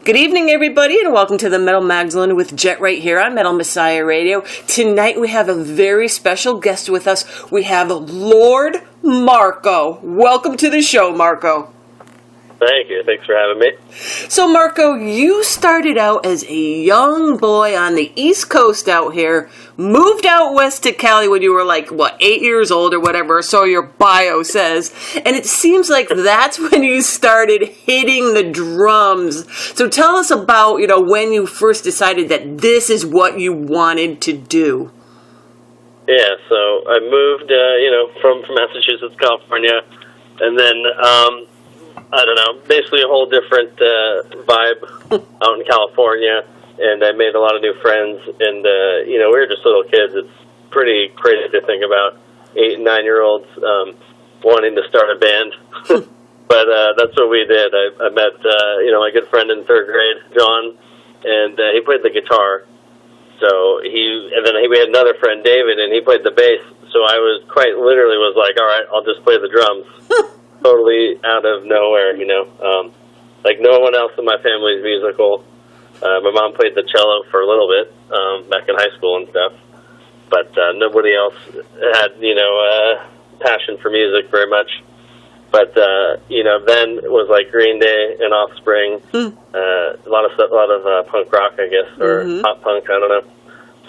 Good evening, everybody, and welcome to the Metal Magdalene with Jet right here on Metal Messiah Radio. Tonight we have a very special guest with us. We have Lord Marco. Welcome to the show, Marco. Thank you. Thanks for having me. So, Marco, you started out as a young boy on the East Coast out here, moved out west to Cali when you were 8 years old or whatever, so your bio says, and it seems like that's when you started hitting the drums. So tell us about, when you first decided that this is what you wanted to do. Yeah, so I moved, from Massachusetts, California, and then, I don't know, basically a whole different vibe out in California, and I made a lot of new friends, and, we were just little kids. It's pretty crazy to think about 8 and 9-year-olds wanting to start a band, but that's what we did. I met, my good friend in 3rd grade, John, and he played the guitar, and then we had another friend, David, and he played the bass, so I was quite literally all right, I'll just play the drums. Totally out of nowhere, no one else in my family is musical. My mom played the cello for a little bit back in high school and stuff, but nobody else had, passion for music very much. But then it was like Green Day and Offspring, a lot of punk rock, I guess, or pop punk, I don't know.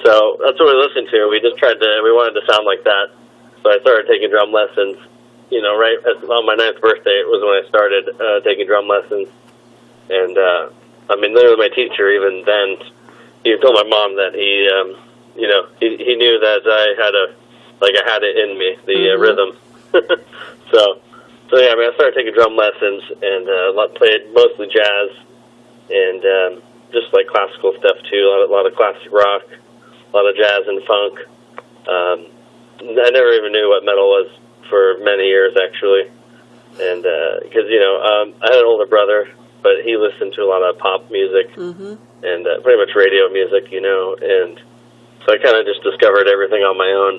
So that's what we listened to. We just we wanted to sound like that. So I started taking drum lessons. Right on my 9th birthday was when I started taking drum lessons, and literally my teacher even then, he told my mom that he knew that I had it in me, the rhythm. so yeah, I started taking drum lessons and played mostly jazz and just like classical stuff too, a lot of classic rock, a lot of jazz and funk. I never even knew what metal was for many years, actually, and because I had an older brother, but he listened to a lot of pop music and pretty much radio music, and so I kind of just discovered everything on my own.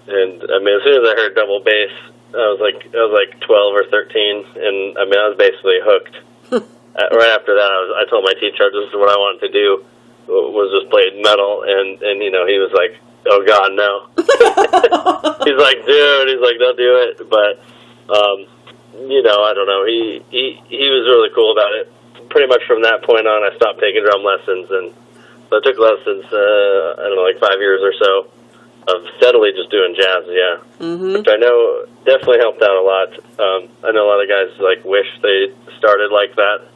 And as soon as I heard double bass, I was like 12 or 13, and I was basically hooked. Right after that, I told my teacher this is what I wanted to do, was just play metal, and he was like, oh God, no. He's like, dude, don't do it. But, I don't know. He was really cool about it. Pretty much from that point on, I stopped taking drum lessons. And so I took lessons, 5 years or so of steadily just doing jazz, yeah. Which I know definitely helped out a lot. I know a lot of guys, wish they started like that.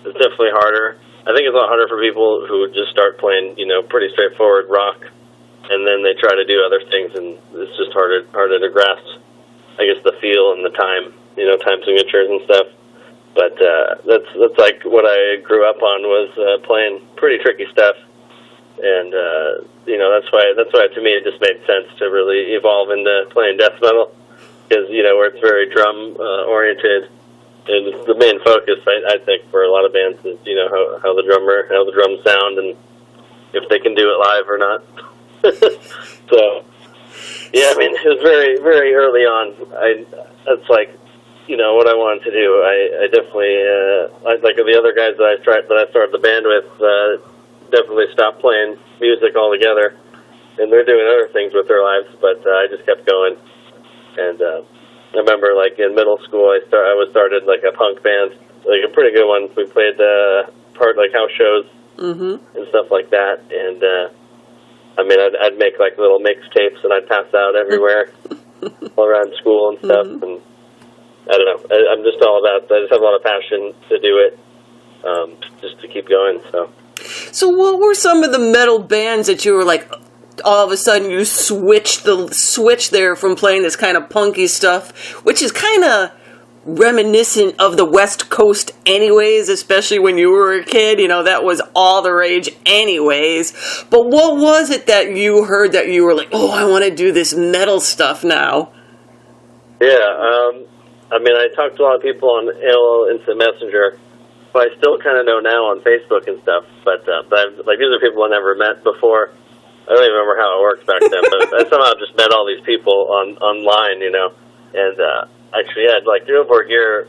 It's definitely harder. I think it's a lot harder for people who just start playing, pretty straightforward rock, and then they try to do other things, and it's just harder to grasp, I guess, the feel and the time, time signatures and stuff. But that's like what I grew up on, was playing pretty tricky stuff, and that's why to me it just made sense to really evolve into playing death metal, because where it's very drum oriented, and it's the main focus I think for a lot of bands is how the drums sound and if they can do it live or not. So, yeah, it was very, very early on. That's what I wanted to do. I definitely, like the other guys that I started the band with, definitely stopped playing music altogether, and they're doing other things with their lives. But I just kept going, and I remember in middle school, I started a punk band, a pretty good one. We played house shows and stuff like that, and. I'd make little mixtapes and I'd pass out everywhere all around school and stuff. And I don't know. I'm just all about. I just have a lot of passion to do it, just to keep going. So what were some of the metal bands that you were all of a sudden you switch there from playing this kind of punky stuff, which is kind of reminiscent of the West Coast anyways, especially when you were a kid, that was all the rage anyways. But what was it that you heard that you were like, oh, I want to do this metal stuff now? Yeah, I talked to a lot of people on AOL Instant Messenger, who I still kind of know now on Facebook and stuff, but these are people I never met before. I don't even remember how it worked back then, but I somehow just met all these people online, and actually, yeah, Beauregard,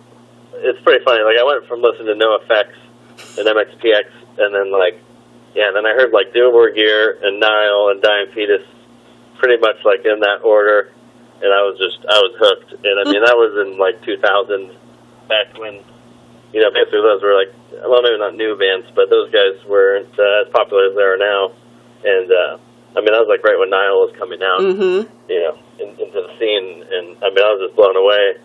it's pretty funny. I went from listening to NoFX an MXPX, and then then I heard like Beauregard and Nile and Dying Fetus, pretty much like in that order, and I was hooked. And I mean, that was in like 2000, back when, basically those were like, well, maybe not new bands, but those guys weren't as popular as they are now. And I mean, that was like right when Nile was coming out, into the scene, and I mean, I was just blown away.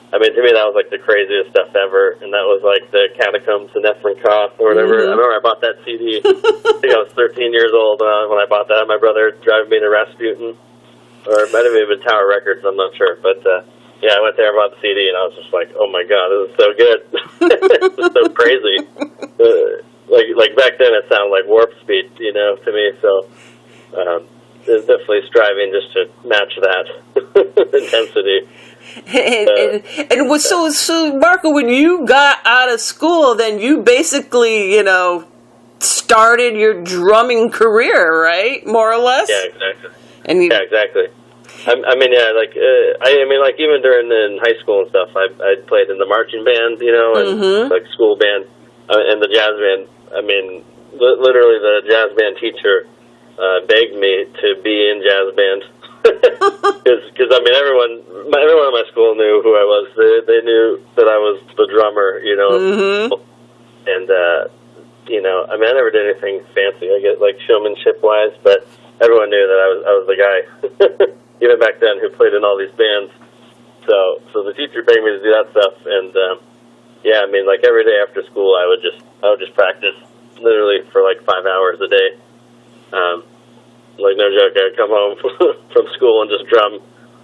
I mean, to me, that was like the craziest stuff ever, and that was like the Catacombs and Ephraim Koth or whatever. I remember I bought that CD. I think I was 13 years old when I bought that. My brother driving me to Rasputin, or it might have even been Tower Records, I'm not sure. But yeah, I went there and bought the CD, and I was just like, oh my god, this is so good. This is so crazy. Like back then, it sounded like Warp Speed, to me. So it's definitely striving just to match that intensity. And was so Marco, when you got out of school, then you basically, started your drumming career, right? More or less. Yeah, exactly. Yeah, exactly. I mean, like even during in high school and stuff, I played in the marching band, and like school band, and the jazz band. I mean, literally the jazz band teacher begged me to be in jazz band. Because I mean, everyone in my school knew who I was. They knew that I was the drummer, and I mean, I never did anything fancy, I guess, like showmanship wise, but everyone knew that I was the guy, even back then, who played in all these bands. So the teacher begged me to do that stuff, and I mean, like every day after school, I would just practice literally for like 5 hours a day. Like, no joke, I'd come home from school and just drum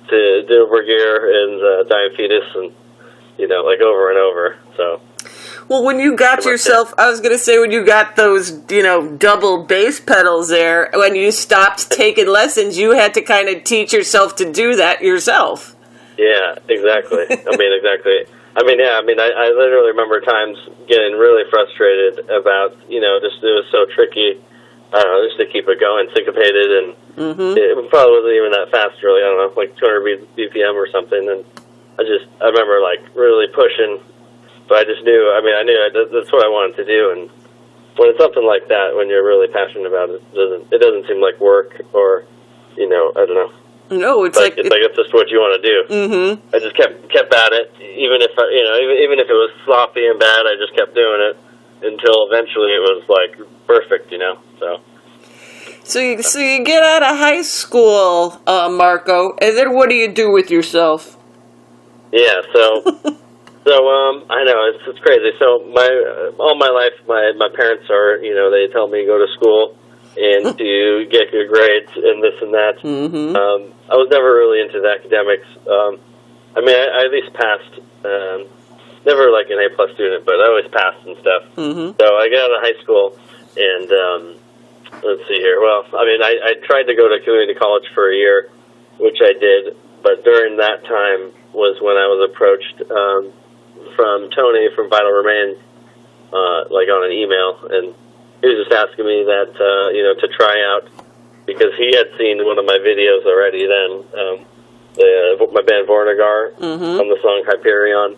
to Beauregard and Dying Fetus, and, like over and over, so. Well, when you got yourself, I was going to say, when you got those, double bass pedals there, when you stopped taking lessons, you had to kind of teach yourself to do that yourself. Yeah, exactly. Exactly. I literally remember times getting really frustrated about, just it was so tricky. I don't know, just to keep it going, syncopated, and it probably wasn't even that fast, really. I don't know, like 200 BPM or something. And I remember like really pushing, but I just knew. I knew that's what I wanted to do. And when it's something like that, when you're really passionate about it, it doesn't seem like work, or I don't know. No, it's like it's just what you want to do. I just kept at it, even if even if it was sloppy and bad, I just kept doing it until eventually it was like perfect, So you get out of high school, Marco, and then what do you do with yourself? Yeah, so I know it's crazy. So all my life, my parents are, they tell me go to school and to get good grades and this and that. I was never really into the academics. I at least passed. Never like an A+ student, but I always passed and stuff. So I got out of high school, and let's see here. Well, I tried to go to community college for a year, which I did, but during that time was when I was approached from Tony from Vital Remains, like on an email, and he was just asking me that, to try out, because he had seen one of my videos already then, my band Beauregard, on the song Hyperion.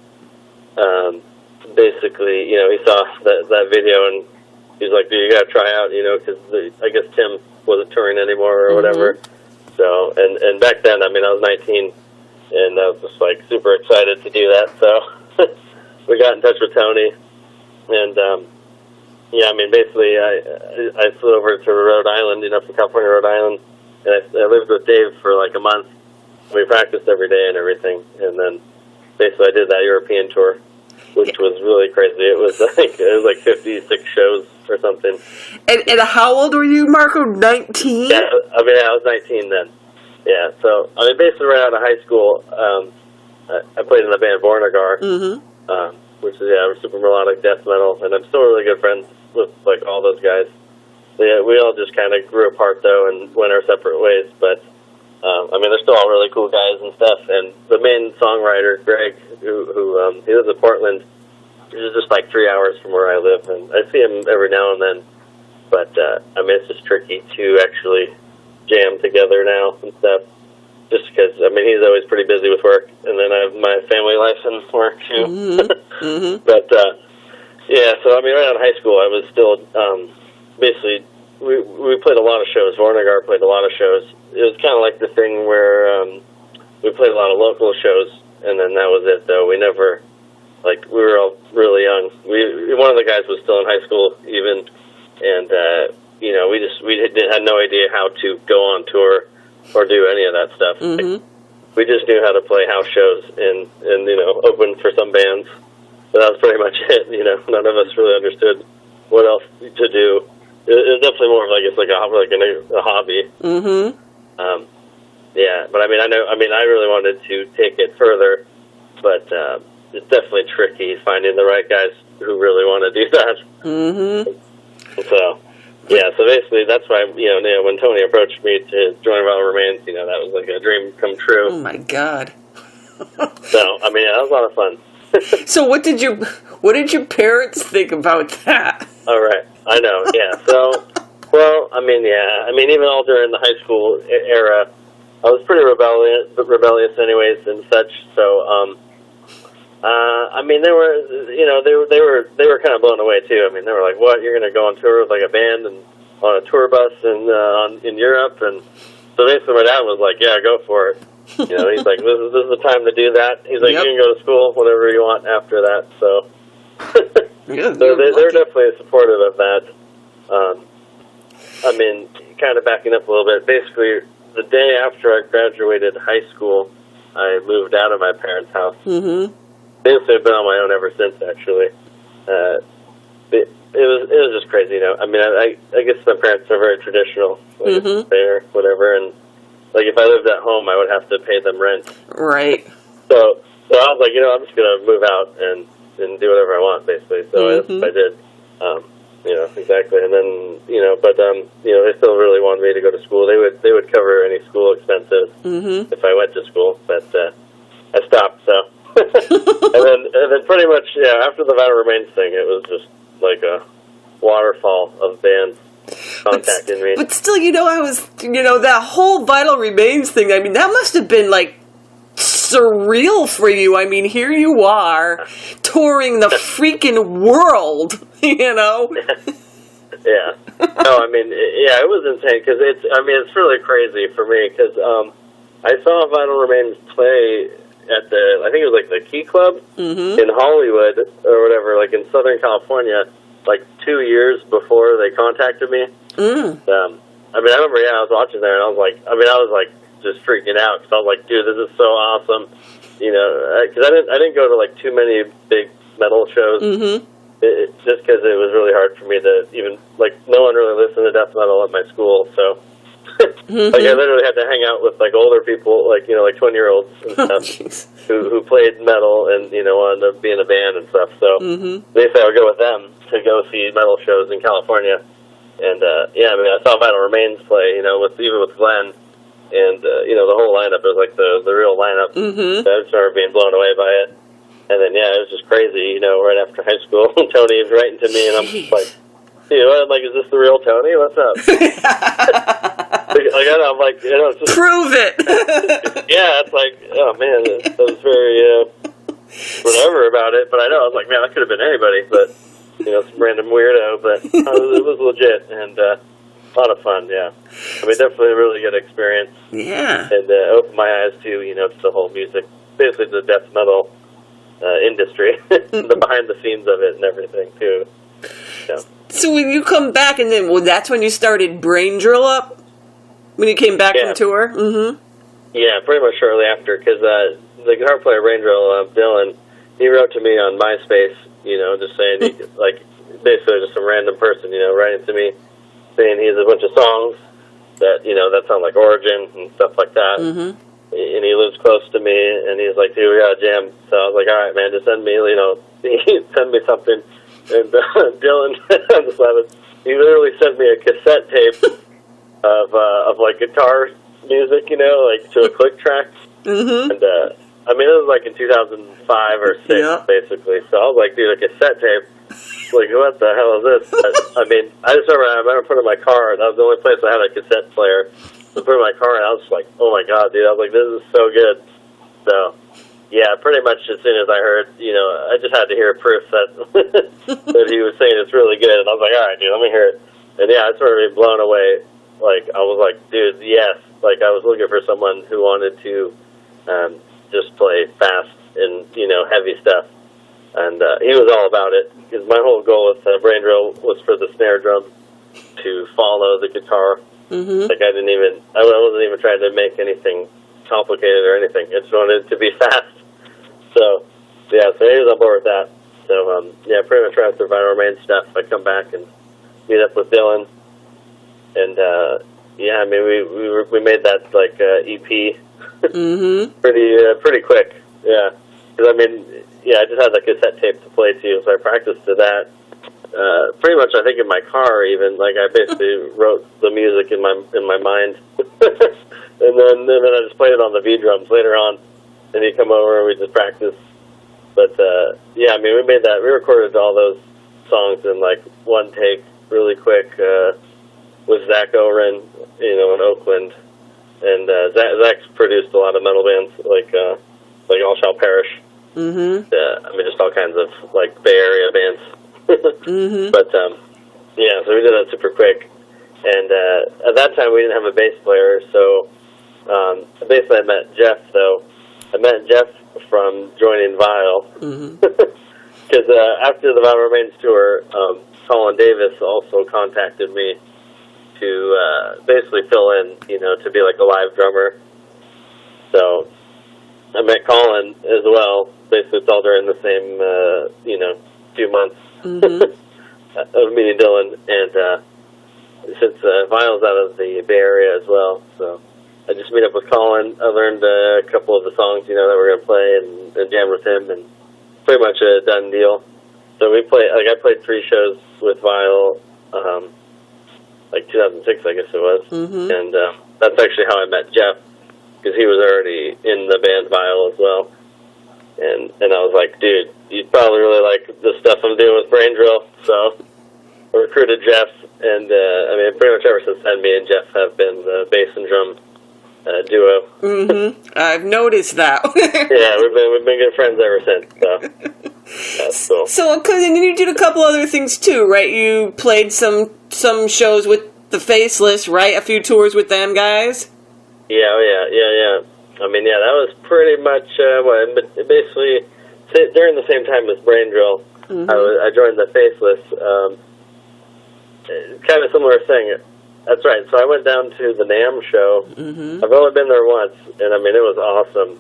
Basically, he saw that video, and he's like, "Dude, you gotta try out," because I guess Tim wasn't touring anymore or whatever. So, and back then, I was 19, and I was just like super excited to do that. So we got in touch with Tony, and basically, I flew over to Rhode Island, from California, Rhode Island, and I lived with Dave for like a month. We practiced every day and everything, and then basically I did that European tour, which was really crazy. It was like 56 shows or something. And how old were you, Marco? 19? Yeah, I was 19 then. Yeah, so basically right out of high school, I played in the band Beauregard, which is super melodic death metal, and I'm still really good friends with like all those guys. We all just kind of grew apart though and went our separate ways, but. They're still all really cool guys and stuff. And the main songwriter, Greg, who he lives in Portland, he's just like 3 hours from where I live, and I see him every now and then. But it's just tricky to actually jam together now and stuff. Just because he's always pretty busy with work, and then I have my family life and work too. But Yeah, so I mean, right out of high school, I was still basically we played a lot of shows. Beauregard played a lot of shows. It was kind of like the thing where we played a lot of local shows, and then that was it. Though we never we were all really young. One of the guys was still in high school even, and we had no idea how to go on tour or do any of that stuff. Mm-hmm. We just knew how to play house shows and open for some bands. But that was pretty much it. None of us really understood what else to do. It was definitely more of a hobby. Mm-hmm. Yeah, but I really wanted to take it further, but it's definitely tricky finding the right guys who really want to do that. Mm-hmm. So, yeah, so basically that's why, when Tony approached me to join Vital Remains, that was like a dream come true. Oh my God. So, that was a lot of fun. So what did your parents think about that? All right, I know, yeah. So, well, even all during the high school era, I was pretty rebellious anyways and such. So, they were kind of blown away too. They were like, "What? You're going to go on tour with like a band and on a tour bus and in Europe?" And so basically, my dad was like, "Yeah, go for it." He's like, "This is the time to do that." He's like, Yep. "You can go to school whenever you want after that." So, Yeah, so they're definitely supportive of that. Kind of backing up a little bit. Basically, the day after I graduated high school, I moved out of my parents' house. Mm-hmm. Basically, I've been on my own ever since. Actually, it was just crazy. I guess my parents are very traditional, Mm-hmm. there, whatever, and if I lived at home, I would have to pay them rent. Right. So I was like, I'm just gonna move out and do whatever I want, basically. So that's what I did. Exactly. And then, they still really wanted me to go to school. They would cover any school expenses if I went to school, but I stopped. So, and then pretty much, after the Vital Remains thing, it was just like a waterfall of bands contacting me. But still, I was, that whole Vital Remains thing. That must have been like surreal for you. Here you are touring the freaking world, Yeah. No, it was insane because it's really crazy for me because I saw Vital Remains play at I think it was like the Key Club in Hollywood or whatever, like in Southern California, like 2 years before they contacted me. I remember, I was watching there and I was like just freaking out because I was like, dude, this is so awesome, because I didn't go to like too many big metal shows, just because it was really hard for me to even no one really listened to death metal at my school, so I literally had to hang out with older people, 20-year-olds and stuff who played metal and wanted to be in a band and stuff. So basically, I would go with them to go see metal shows in California, and I saw Vital Remains play, with Glenn. And, the whole lineup was like the real lineup. I just remember being blown away by it. And then, it was just crazy, right after high school. Tony was writing to me, and I'm just like, is this the real Tony? What's up? I'm like, it's just, prove it. it's like, oh, man, I was very, whatever about it. But I know, I was like, man, that could have been anybody. But, some random weirdo. But it was legit. And, a lot of fun, yeah. Definitely a really good experience. Yeah. And opened my eyes to, to the whole music, basically the death metal industry, the behind the scenes of it and everything, too. Yeah. So when you come back, and then, that's when you started Brain Drill Up? When you came back from tour? Mm-hmm. Yeah, pretty much shortly after, because the guitar player, Brain Drill, Dylan, he wrote to me on MySpace, just saying, basically just some random person, writing to me, saying he has a bunch of songs that, that sound like Origin and stuff like that. And he lives close to me, and he's like, dude, we got a jam. So I was like, all right, man, just send me, send me something. And Dylan, he literally sent me a cassette tape of guitar music, to a click track. And, it was in 2005 or 6, basically. So I was like, dude, a cassette tape? Like, what the hell is this? But, I just remember putting it in my car. That was the only place I had a cassette player. I put it in my car, and I was just like, oh my god, dude. I was like, this is so good. So, Yeah, pretty much as soon as I heard, I just had to hear proof that that he was saying it's really good, and I was like, all right, dude, let me hear it. And yeah, I sort of been blown away. Like, I was like, dude, yes. Like, I was looking for someone who wanted to just play fast and, heavy stuff. And he was all about it. Because my whole goal with Brain Drill was for the snare drum to follow the guitar. Mm-hmm. Like, I wasn't even trying to make anything complicated or anything. I just wanted it to be fast. So, yeah, so he was on board with that. So, pretty much right after Viral Remains stuff, I come back and meet up with Dylan. And, we made that, like, EP Mm-hmm. pretty quick. Yeah. Because, I just had the cassette tape to play to, so I practiced to that. Pretty much, I think, in my car, even. Like, I basically wrote the music in my mind. and then I just played it on the V-drums later on. And he'd come over and we just practiced. But, we made that. We recorded all those songs in, like, one take, really quick, with Zach Oren, in Oakland. And Zach's produced a lot of metal bands, like All Shall Perish. Mm-hmm. Just all kinds of, like, Bay Area bands. Mm-hmm. But, so we did that super quick. And at that time, we didn't have a bass player, so basically I met Jeff, though. I met Jeff from joining Vile. Because after the Vile Remains tour, Colin Davis also contacted me to basically fill in, to be like a live drummer. So I met Colin as well. Basically, it's all during the same, few months of meeting Dylan. And since Vile's out of the Bay Area as well, so I just meet up with Colin. I learned a couple of the songs, that we're going to play and jam with him, and pretty much a done deal. So I played 3 shows with Vile, like 2006, I guess it was. Mm-hmm. And that's actually how I met Jeff, because he was already in the band Vile as well. And I was like, dude, you'd probably really like the stuff I'm doing with Brain Drill. So I recruited Jeff, and pretty much ever since then, me and Jeff have been the bass and drum duo. Mm-hmm. I've noticed that. Yeah, we've been good friends ever since. So that's cool. So, and then you did a couple other things too, right? You played some shows with the Faceless, right? A few tours with them guys. Yeah. That was pretty much basically during the same time as Brain Drill. Mm-hmm. I joined the Faceless. Kind of similar thing. That's right. So I went down to the NAMM show. Mm-hmm. I've only been there once, and it was awesome.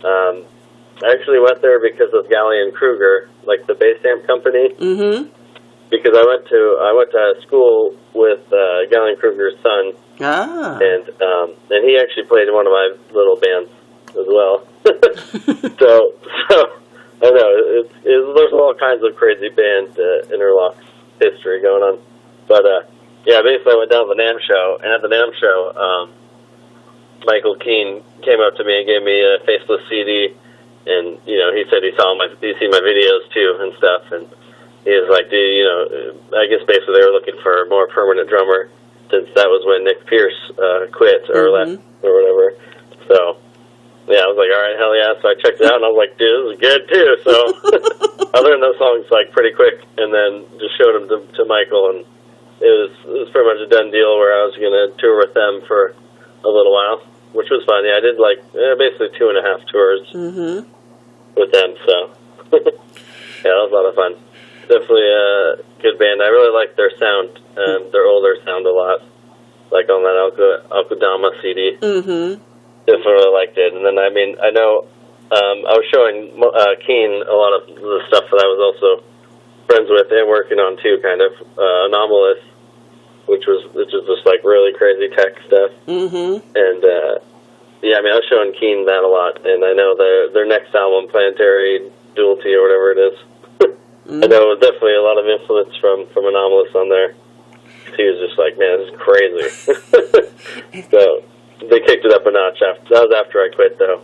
I actually went there because of Gallian Kruger, like the bass amp company. Mm-hmm. Because I went to school with Gallian Kruger's son. Ah. And he actually played in one of my little bands as well. so I know there's all kinds of crazy band interlock history going on, but. Basically I went down to the NAMM show, and at the NAMM show, Michael Keane came up to me and gave me a Faceless CD, and, he said he'd seen my videos too and stuff, and he was like, dude, I guess basically they were looking for a more permanent drummer, since that was when Nick Pierce quit or left or whatever. So, yeah, I was like, all right, hell yeah. So I checked it out, and I was like, dude, this is good too. So I learned those songs like pretty quick, and then just showed them to Michael, and it was pretty much a done deal where I was going to tour with them for a little while, which was fun. Yeah, I did basically 2.5 tours with them, so yeah, that was a lot of fun. Definitely a good band. I really like their sound, their older sound a lot, like on that Alkudama CD. Mm-hmm. Definitely really liked it. And then, I know I was showing Keen a lot of the stuff that I was also friends with and working on too, kind of Anomaly, which is just like really crazy tech stuff. Mm-hmm. And I was showing Keen that a lot, and I know their next album, Planetary Duality or whatever it is. Mm-hmm. I know definitely a lot of influence from Anomaly on there. He was just like, man, this is crazy. So they kicked it up a notch. That was after I quit, though.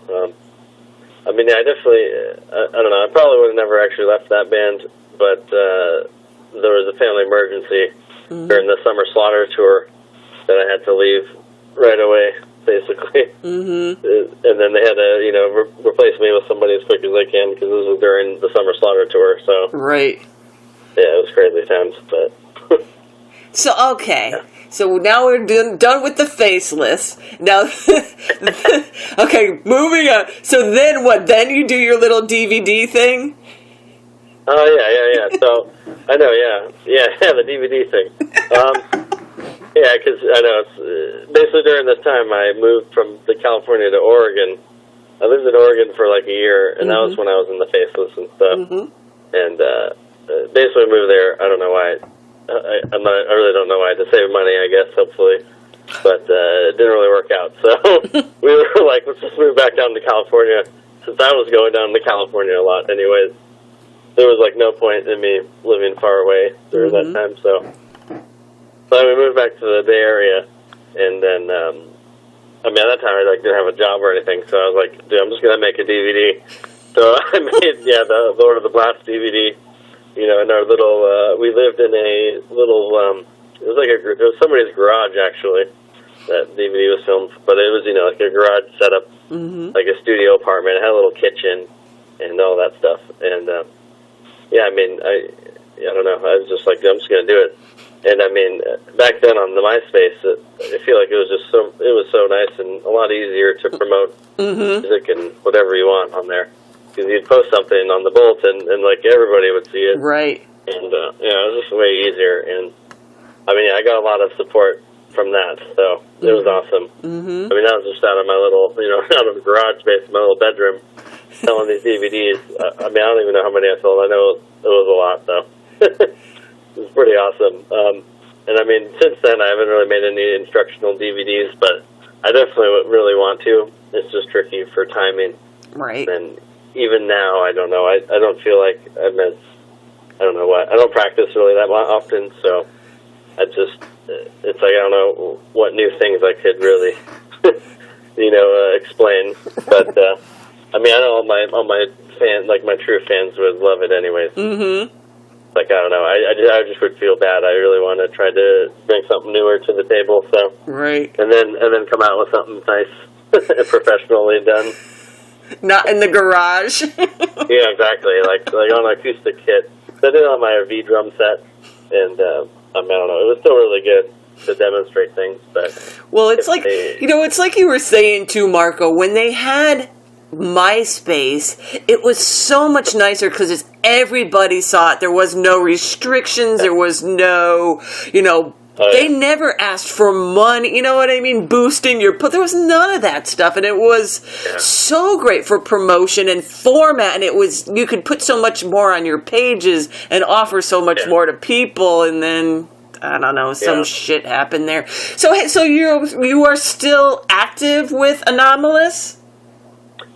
I definitely, I don't know, I probably would have never actually left that band, but there was a family emergency during the Summer Slaughter tour that I had to leave right away. basically. Mm-hmm. And then they had to, replace me with somebody as quick as they can because this was during the Summer Slaughter tour. So right. Yeah, it was crazy times, but. So okay. Yeah. So now we're done with the Faceless. Now, okay, moving on. So then what? Then you do your little DVD thing? Oh, yeah. So, I know, yeah, the DVD thing. Yeah, because I know, it's basically during this time I moved from California to Oregon. I lived in Oregon for like a year, and that was when I was in the Faceless and stuff. Mm-hmm. And basically moved there, I don't know why. I really don't know why. To save money, I guess, hopefully. But it didn't really work out. So we were like, let's just move back down to California. Since I was going down to California a lot anyways, there was like no point in me living far away during that time. So we moved back to the Bay Area. And then, at that time I didn't have a job or anything. So I was like, dude, I'm just going to make a DVD. So I made, the Lord of the Blast DVD. In our little, we lived in a little, it was somebody's garage, actually, that DVD was filmed, but it was, like a garage setup, like a studio apartment. It had a little kitchen and all that stuff, and, I don't know, I was just like, I'm just going to do it, and, back then on the MySpace, I feel like it was so nice and a lot easier to promote music and whatever you want on there. Because you'd post something on the bulletin, and, like, everybody would see it. Right. And, it was just way easier. And, I got a lot of support from that, so it was awesome. Mm-hmm. I was just out of my little, out of the garage space, my little bedroom, selling these DVDs. I don't even know how many I sold. I know it was a lot, though. It was pretty awesome. And, since then, I haven't really made any instructional DVDs, but I definitely really want to. It's just tricky for timing. Right. And even now, I don't know. I don't feel like I don't know what. I don't practice really that often, so it's like I don't know what new things I could really, explain. But I know all my fans, like my true fans, would love it anyways. Mm-hmm. Like I don't know. I just would feel bad. I really want to try to bring something newer to the table. So right, and then come out with something nice, professionally done. Not in the garage. Yeah, exactly. Like on an acoustic kit. I did it on my V drum set, and I don't know. It was still really good to demonstrate things, but well, it's like it's like you were saying too, Marco. When they had MySpace, it was so much nicer because everybody saw it. There was no restrictions. There was no, they never asked for money, you know what I mean? Boosting your there was none of that stuff, and it was so great for promotion and format, and you could put so much more on your pages and offer so much more to people, and then I don't know, some shit happened there. So you are still active with Anomalous?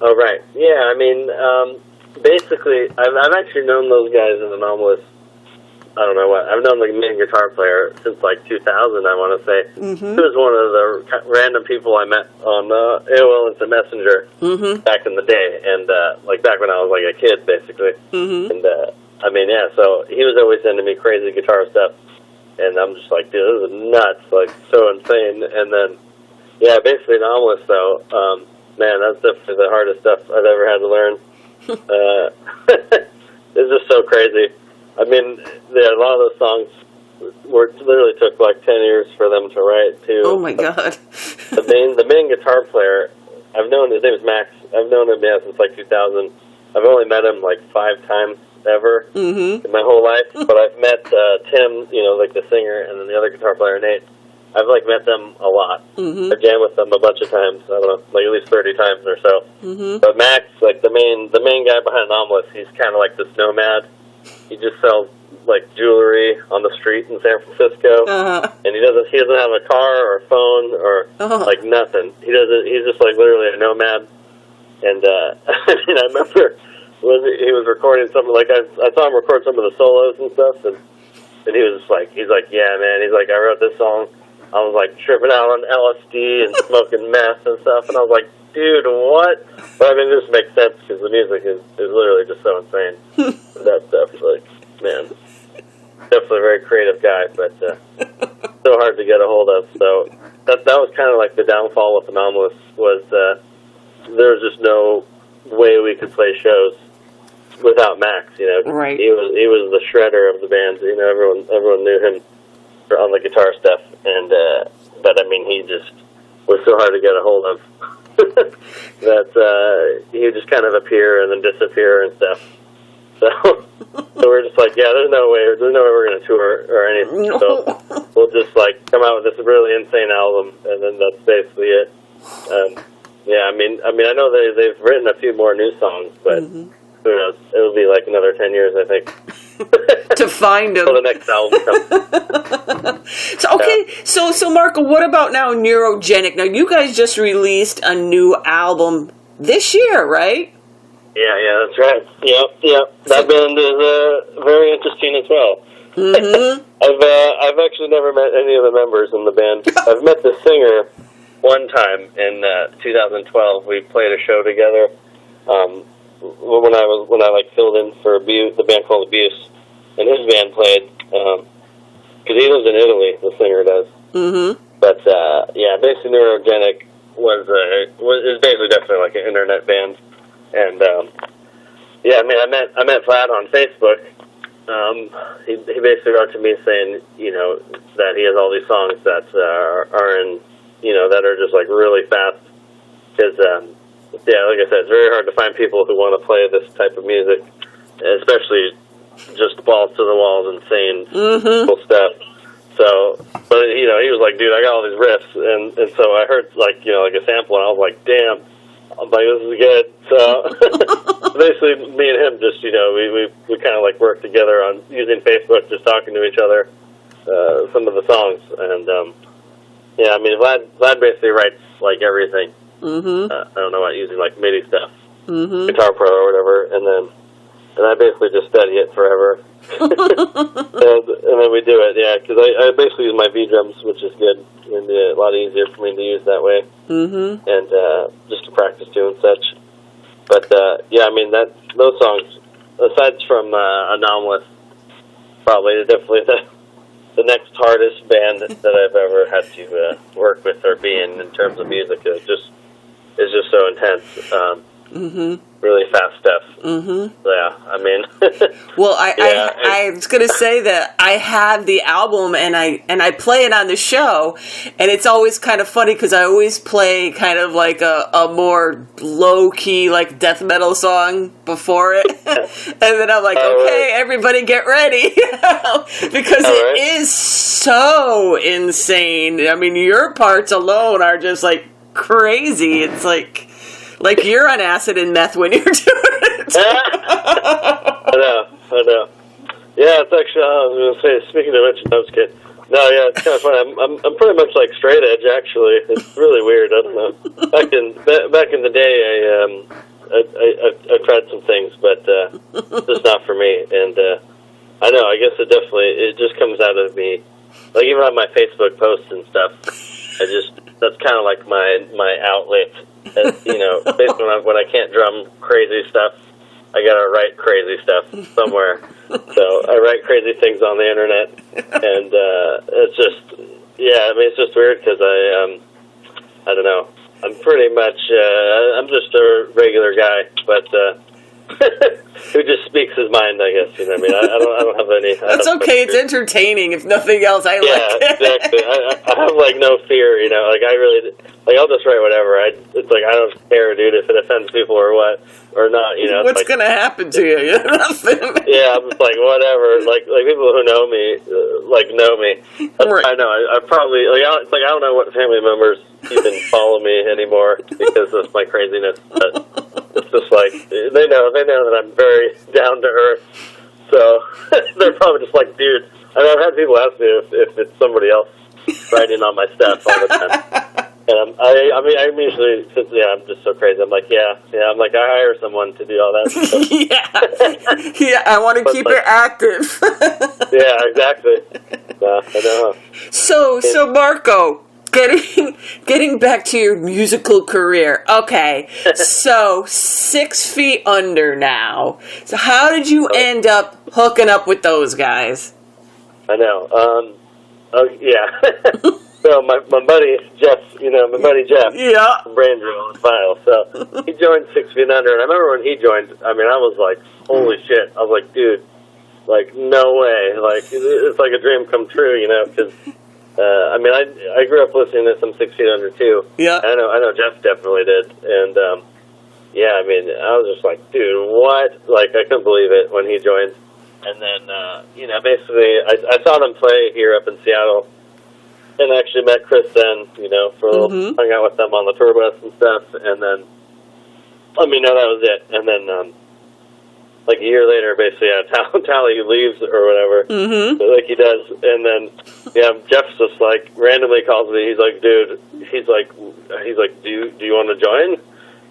Oh right, yeah. Basically, I've actually known those guys in Anomalous. I don't know what. I've known the main guitar player since like 2000, I want to say. Mm-hmm. He was one of the random people I met on AOL Instant Messenger back in the day, and like back when I was like a kid, basically. Mm-hmm. And so he was always sending me crazy guitar stuff, and I'm just like, dude, this is nuts, like so insane. And then, basically Anomalous though, man, that's definitely the hardest stuff I've ever had to learn. It's just so crazy. A lot of those songs literally took like 10 years for them to write, too. Oh, my God. The main guitar player, his name is Max. I've known him, since like 2000. I've only met him like 5 times ever in my whole life. But I've met Tim, like the singer, and then the other guitar player, Nate. I've like met them a lot. Mm-hmm. I've jammed with them a bunch of times. I don't know, like at least 30 times or so. Mm-hmm. But Max, like the main guy behind Anomalous, he's kind of like this nomad. He just sells like jewelry on the street in San Francisco, and he doesn't have a car or a phone or like nothing. He's just like literally a nomad. And I remember when he was recording something, like I saw him record some of the solos and stuff, and he was just like, he's like, yeah, man, he's like, I wrote this song. I was like tripping out on LSD and smoking meth and stuff, and I was like, dude, what? But it just makes sense because the music is literally just so insane. That stuff, like, man, definitely a very creative guy, but so hard to get a hold of. So that was kind of like the downfall with Anomaly was there was just no way we could play shows without Max. You know, Right. He was the shredder of the band. You know, everyone knew him on the guitar stuff, and but I mean, he just was so hard to get a hold of that he would just kind of appear and then disappear and stuff. So we're just like, yeah, there's no way we're going to tour or anything. So we'll just like come out with this really insane album, and then that's basically it. Yeah, I mean, I know they've written a few more new songs, but who knows? It'll be like another 10 years, I think. To find them. Till the next album comes. So, okay, so Marco, what about now Neurogenic? Now, you guys just released a new album this year, right? Yeah, that's right. Yep. That band is very interesting as well. Mm-hmm. I've actually never met any of the members in the band. I've met the singer one time in 2012. We played a show together when I like filled in for the band called Abuse, and his band played because he lives in Italy. The singer does. Mm-hmm. But yeah, basically Neurogenic is basically definitely like an internet band. And yeah, I mean, I met Vlad on Facebook. He basically wrote to me saying, you know, that he has all these songs that are in, you know, that are just like really fast. Because yeah, like I said, it's very hard to find people who want to play this type of music, especially just balls to the walls, insane cool stuff. So, but you know, he was like, dude, I got all these riffs, and so I heard like, you know, like a sample, and I was like, damn. I'm like, this is good. So basically, me and him just, you know, we kind of like worked together on using Facebook, just talking to each other, some of the songs, and yeah, I mean, Vlad basically writes like everything. I don't know about using like MIDI stuff, Guitar Pro or whatever, and I basically just study it forever, and then we do it. Yeah, because I basically use my V drums, which is good and a lot easier for me to use that way, and just to practice doing such. But yeah, I mean those songs, aside from Anomaly, probably definitely the next hardest band that I've ever had to work with or be in terms of music. It's just so intense. Really fast stuff. Yeah, I mean. Well, I was going to say that I have the album and I play it on the show, and it's always kind of funny because I always play kind of like a more low key like death metal song before it, and then I'm like, okay, everybody get ready, because it is so insane. I mean, your parts alone are just like crazy. It's like you're on acid and meth when you're doing it. I know. Yeah, it's actually, I was going to say, speaking of which, no, I was kidding. No, yeah, it's kind of funny. I'm pretty much like straight edge, actually. It's really weird. I don't know. Back in the day, I tried some things, but just not for me. And I know, I guess it just comes out of me. Like even on my Facebook posts and stuff, that's kind of like my outlet. You know, basically when I can't drum crazy stuff, I gotta write crazy stuff somewhere. So I write crazy things on the internet, and it's just, yeah, I mean, it's just weird because I don't know, I'm pretty much, I'm just a regular guy, but who just speaks his mind, I guess. You know what I mean? I don't have any. That's okay. It's entertaining, if nothing else. I like it. Yeah, exactly. I have like no fear. You know, like I really, like I'll just write whatever. It's like I don't care, dude, if it offends people or what or not. You know, what's gonna happen to you? Nothing. Yeah, I'm just like whatever. Like people who know me, know me. Right. I know. I probably it's like I don't know what family members even follow me anymore because of my craziness, but. It's just like they know that I'm very down to earth, so they're probably just like, dude. I mean, I've had people ask me if it's somebody else writing on my stuff all the time, and I'm usually, since I'm just so crazy. I'm like, yeah. I'm like, I hire someone to do all that stuff. yeah. I want to keep it active. Yeah, exactly. I know. So Marco. Getting back to your musical career. Okay, so 6 Feet Under now. So how did you end up hooking up with those guys? I know. Yeah. So my buddy Jeff, Yeah. from Brain Drill and File, so he joined 6 Feet Under, and I remember when he joined, I mean, I was like, holy shit. I was like, dude, like, no way. Like, it's like a dream come true, because, I mean, I grew up listening to some 6 Feet Under, too. Yeah. I know Jeff definitely did, and, yeah, I mean, I was just like, dude, what? Like, I couldn't believe it when he joined. And then, basically, I saw them play here up in Seattle, and actually met Chris then, for a little, hung out with them on the tour bus and stuff, and then, that was it. And then, like a year later, basically, Tally leaves or whatever, like he does, and then, Jeff's just like, randomly calls me, he's like, dude, he's like, do you want to join?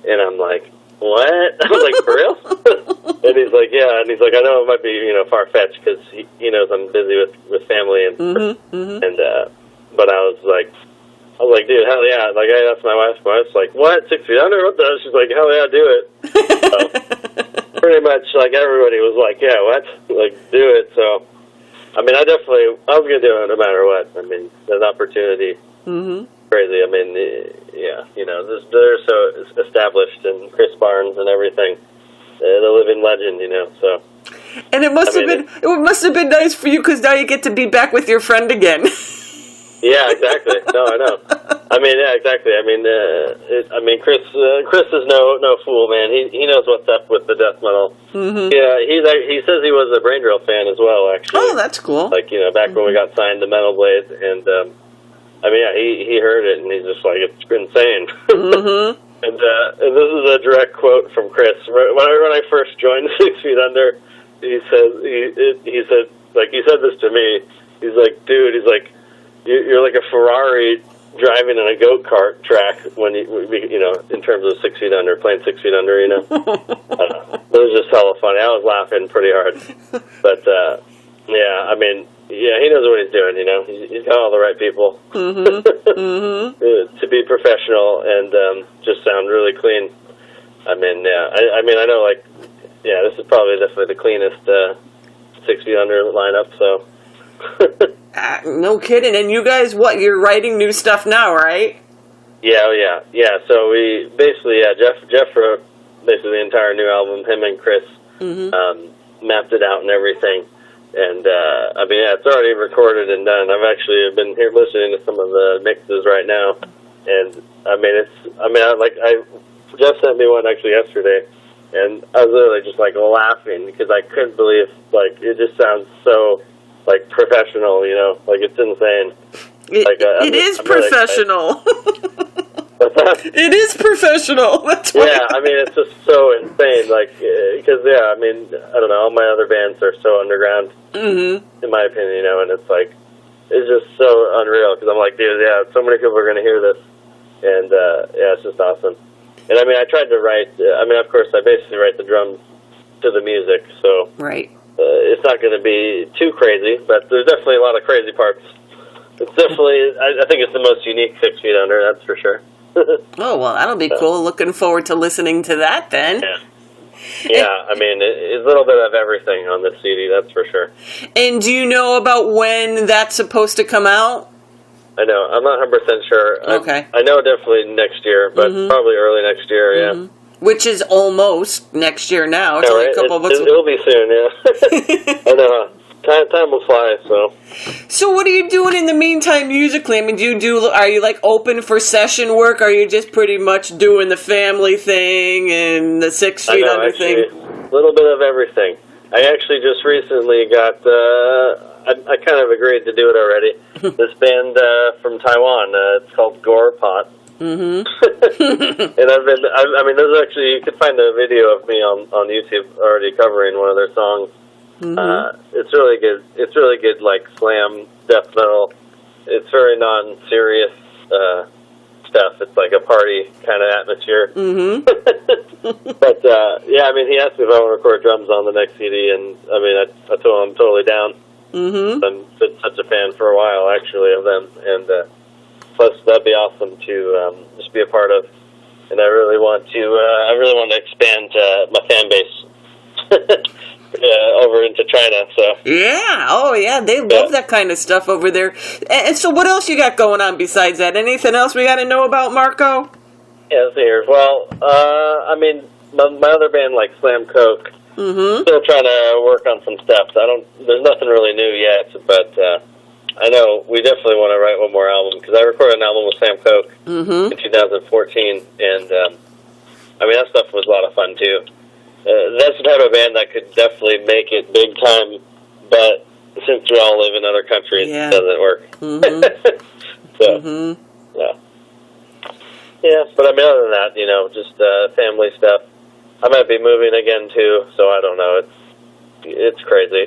And I'm like, what? I was like, for real? And he's like, yeah, and he's like, I know it might be, far-fetched, because he knows I'm busy with family, and, but I was like, dude, hell yeah. Like, I asked my wife, like, what, 6 Feet Under? What the? She's like, hell yeah, do it. So, pretty much, like, everybody was like, yeah, what? Like, do it. So, I mean, I was going to do it no matter what. I mean, an opportunity. Crazy. I mean, yeah, they're so established, and Chris Barnes and everything. The living legend, so. And it must have been nice for you, because now you get to be back with your friend again. Yeah, exactly. No, I know. I mean, yeah, exactly. I mean, Chris is no fool, man. He knows what's up with the death metal. Yeah, he says he was a Brain Drill fan as well, actually. Oh, that's cool. Like, back when we got signed to Metal Blade, and I mean, yeah, he heard it, and he's just like, it's insane. And this is a direct quote from Chris. When I first joined 6 Feet Under, he said this to me. He's like, dude, you're like a Ferrari driving in a go-kart track when in terms of 6 Feet Under, playing 6 Feet Under, I don't know. It was just hella funny. I was laughing pretty hard. But, yeah, I mean, yeah, he knows what he's doing, He's got all the right people to be professional and just sound really clean. I mean, yeah, I know, like, yeah, this is probably definitely the cleanest 6 Feet Under lineup, so... No kidding. And you guys, you're writing new stuff now, right? Yeah. So we basically, Jeff wrote basically the entire new album. Him and Chris mapped it out and everything. And I mean, yeah, it's already recorded and done. I've actually been here listening to some of the mixes right now, and Jeff sent me one actually yesterday, and I was literally just like laughing because I couldn't believe, like, it just sounds so, like, professional, like, it's insane. It is professional. It is professional. That's why. Yeah, I mean, it's just so insane, like, because, yeah, I mean, I don't know, all my other bands are so underground, in my opinion, and it's like, it's just so unreal, because I'm like, dude, yeah, so many people are going to hear this, and, yeah, it's just awesome. And, I mean, I tried to write, of course, I basically write the drums to the music, so... Right. It's not going to be too crazy, but there's definitely a lot of crazy parts. It's definitely, I think it's the most unique 6 Feet Under, that's for sure. Oh, well, that'll be cool. Looking forward to listening to that then. Yeah, I mean, it's a little bit of everything on this CD, that's for sure. And do you know about when that's supposed to come out? I know. I'm not 100% sure. Okay. I know definitely next year, but probably early next year, yeah. Which is almost next year now. It's only a couple of months. It'll be soon, yeah. I know. Time will fly, so. So what are you doing in the meantime musically? I mean, are you like open for session work? Or are you just pretty much doing the family thing and the 6 Feet Under thing? A little bit of everything. I actually just recently got, I kind of agreed to do it already. This band from Taiwan, it's called Gore Pot. And there's actually, you can find a video of me on YouTube already covering one of their songs. It's really good. It's really good, like, slam death metal. It's very non-serious stuff. It's like a party kind of atmosphere. But yeah, I mean, he asked me if I want to record drums on the next CD, and I mean, I told him I'm totally down. I've been such a fan for a while, actually, of them, and plus that'd be awesome to just be a part of. And I really want to expand my fan base. over into China. So yeah, oh yeah, they love that kind of stuff over there. And so, what else you got going on besides that? Anything else we got to know about, Marco? yeah, here. Well, I mean, my other band, like Slam Coke, still trying to work on some steps. There's nothing really new yet, but I know we definitely want to write one more album, because I recorded an album with Sam Coke in 2014, and I mean, that stuff was a lot of fun too. That's the type of band that could definitely make it big time, but since we all live in other countries, it doesn't work. So, yeah, but I mean, other than that, just family stuff. I might be moving again too, so I don't know. It's crazy.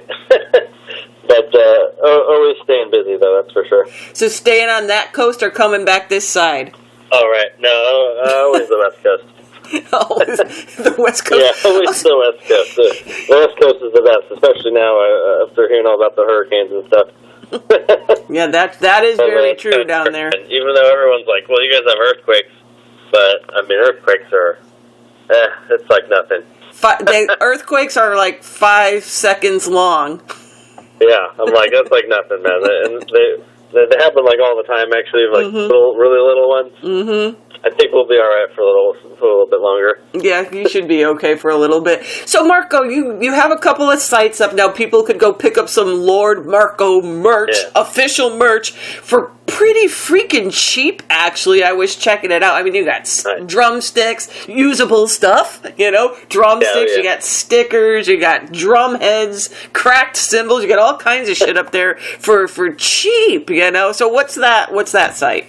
But always staying busy, though, that's for sure. So staying on that coast or coming back this side? Oh, right. No, always the West Coast. Always the West Coast? Yeah, always the West Coast. The West Coast is the best, especially now after hearing all about the hurricanes and stuff. Yeah, that is very true down there. Even though everyone's like, well, you guys have earthquakes, but, I mean, earthquakes are, it's like nothing. Earthquakes are like 5 seconds long. Yeah, I'm like, that's like nothing, man. And they happen like all the time, actually, like really little ones. I think we'll be all right for a little bit longer. Yeah, you should be okay for a little bit. So, Marco, you have a couple of sites up now. People could go pick up some Lord Marco merch, official merch, for pretty freaking cheap, actually. I was checking it out. I mean, you got drumsticks, usable stuff, drumsticks, you got stickers, you got drum heads, cracked cymbals, you got all kinds of shit up there for cheap, So what's that site?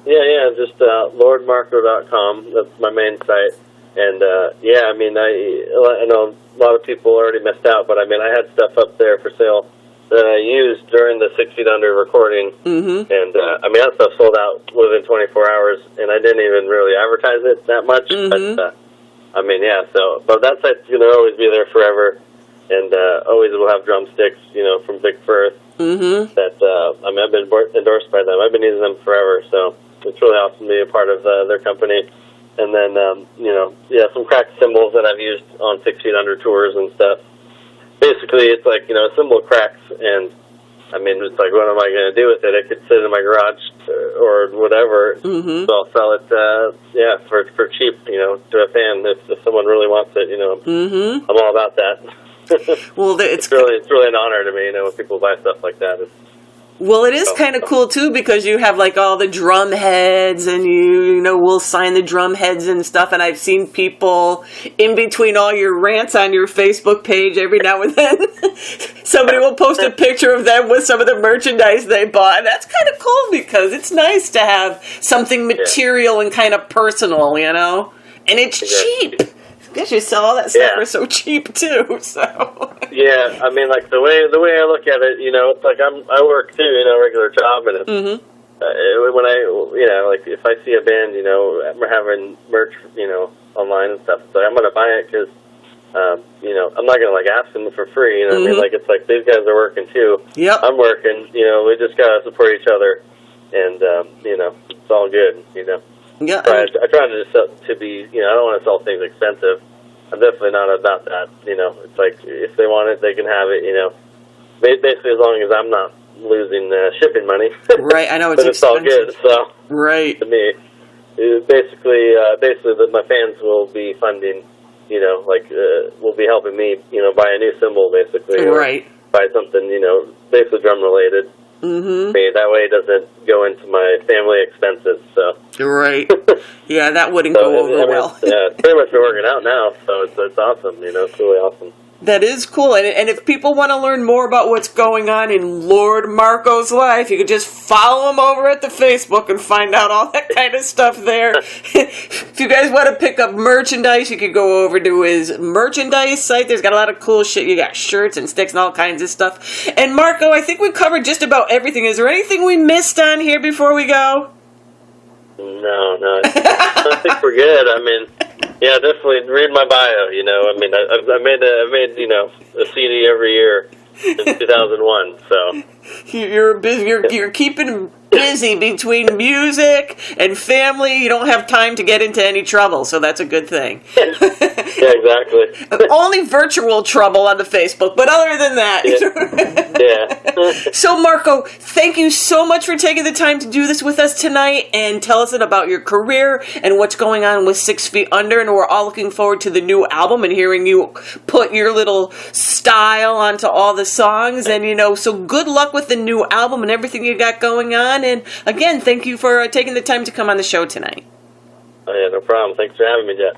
Yeah, just lordmarco.com. That's my main site. And, I mean, I know a lot of people already missed out, but, I mean, I had stuff up there for sale that I used during the 6 Feet Under recording. And, I mean, that stuff sold out within 24 hours, and I didn't even really advertise it that much. But, I mean, but that site's going to always be there forever. And always will have drumsticks, from Big Firth. That, I mean, I've been endorsed by them. I've been using them forever, so it's really awesome to be a part of their company. And then, some cracked cymbals that I've used on 6 Feet Under tours and stuff. Basically, it's like, a cymbal cracks, and, I mean, it's like, what am I going to do with it? It could sit in my garage or whatever, so I'll sell it, for cheap, to a fan if someone really wants it, I'm all about that. Well, it's really an honor to me, when people buy stuff like that. Well, it is kind of cool, too, because you have, like, all the drum heads, and we'll sign the drum heads and stuff, and I've seen people in between all your rants on your Facebook page every now and then. Somebody will post a picture of them with some of the merchandise they bought, and that's kind of cool, because it's nice to have something material and kind of personal, and it's cheap. Because you sell all that stuff for so cheap too. So yeah, I mean, like the way I look at it, it's like I work too, a regular job, and it's, when I, like if I see a band, having merch, online and stuff, it's like I'm gonna buy it because, I'm not gonna like ask them for free. I mean, like it's like these guys are working too. Yep. I'm working. We just gotta support each other, and it's all good. Yeah, I try to be, I don't want to sell things expensive. I'm definitely not about that. It's like if they want it, they can have it. Basically as long as I'm not losing shipping money. Right, I know it's all good. So right to me, basically my fans will be funding. Will be helping me. Buy a new cymbal basically. Right. Buy something. Basically drum related. That way it doesn't go into my family expenses. So right, yeah, that wouldn't go over well. It's pretty much been working out now, so it's awesome. It's really awesome. That is cool, and if people want to learn more about what's going on in Lord Marco's life, you could just follow him over at the Facebook and find out all that kind of stuff there. If you guys want to pick up merchandise, you could go over to his merchandise site. There's got a lot of cool shit. You got shirts and sticks and all kinds of stuff. And Marco, I think we covered just about everything. Is there anything we missed on here before we go? No. I think we're good. I mean, yeah, definitely read my bio. I mean, I made a CD every year since 2001. So you're busy. You're keeping busy between music and family. You don't have time to get into any trouble, so that's a good thing. Yeah, exactly. Only virtual trouble on the Facebook, but other than that. Yeah. So, Marco, thank you so much for taking the time to do this with us tonight and tell us about your career and what's going on with 6 Feet Under. And we're all looking forward to the new album and hearing you put your little style onto all the songs. And, so good luck with the new album and everything you got going on. And, again, thank you for taking the time to come on the show tonight. Oh, yeah, no problem. Thanks for having me, Jet.